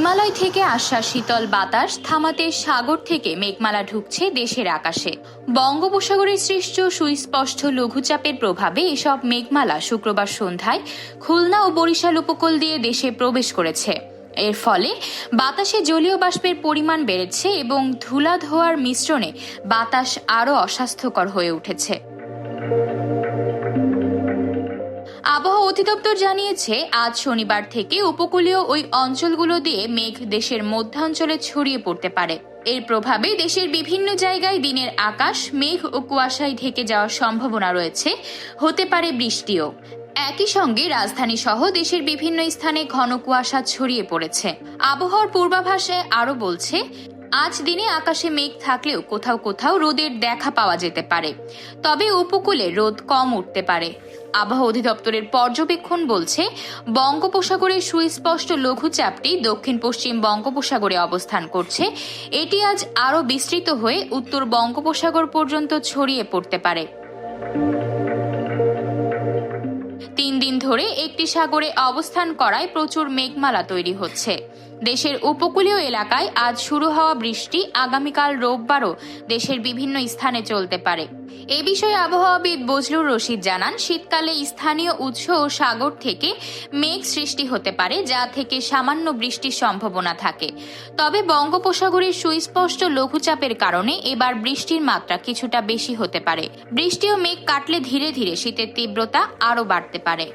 হিমালয় থেকে আসা শীতল বাতাস থামাতে সাগর থেকে মেঘমালা ঢুকছে দেশের আকাশে। বঙ্গোপসাগরের সৃষ্ট সুস্পষ্ট লঘুচাপের প্রভাবে এসব মেঘমালা শুক্রবার সন্ধ্যায় খুলনা ও বরিশাল উপকূল দিয়ে দেশে প্রবেশ করেছে। এর ফলে বাতাসে জলীয় বাষ্পের পরিমাণ বেড়েছে এবং ধুলা ধোঁয়ার মিশ্রণে বাতাস আরও অস্বাস্থ্যকর হয়ে উঠেছে। আবহাওয়া অধিদপ্তর জানিয়েছে, আজ শনিবার থেকে উপকূলীয় ওই অঞ্চলগুলো দিয়ে মেঘ দেশের মধ্যাঞ্চলে ছড়িয়ে পড়তে পারে। এর প্রভাবে দেশের বিভিন্ন জায়গায় দিনের আকাশ মেঘ ও কুয়াশায় ঢেকে যাওয়ার সম্ভাবনা রয়েছে, হতে পারে বৃষ্টিও। একই সঙ্গে রাজধানী সহ দেশের বিভিন্ন স্থানে ঘন কুয়াশা ছড়িয়ে পড়েছে। আবহাওয়ার পূর্বাভাসে আরও বলছে, আজ দিনে আকাশে মেঘ থাকলেও কোথাও কোথাও রোদের দেখা পাওয়া যেতে পারে, তবে উপকূলে রোদ কম উঠতে পারে। আবহাওয়া অধিদপ্তরের পর্যবেক্ষণ বলছে, বঙ্গোপসাগরের সুস্পষ্ট লঘুচাপটি দক্ষিণ পশ্চিম বঙ্গোপসাগরে অবস্থান করছে। এটি আজ আরও বিস্তৃত হয়ে উত্তর বঙ্গোপসাগর পর্যন্ত ছড়িয়ে পড়তে পারে। 3 দিন ধরে একটি সাগরে অবস্থান করায় প্রচুর মেঘমালা তৈরি হচ্ছে। দেশের উপকূলীয় এলাকায় আজ শুরু হওয়া বৃষ্টি আগামীকাল রোববারও দেশের বিভিন্ন স্থানে চলতে পারে। এ বিষয়ে আবহাওয়াবিদ বজলুর রশিদ জানান, শীতকালে স্থানীয় উৎস ও সাগর থেকে মেঘ সৃষ্টি হতে পারে, যা থেকে সামান্য বৃষ্টির সম্ভাবনা থাকে। তবে বঙ্গোপসাগরের সুস্পষ্ট লঘুচাপের কারণে এবার বৃষ্টির মাত্রা কিছুটা বেশি হতে পারে। বৃষ্টি ও মেঘ কাটলে ধীরে ধীরে শীতের তীব্রতা আরও বাড়তে পারে।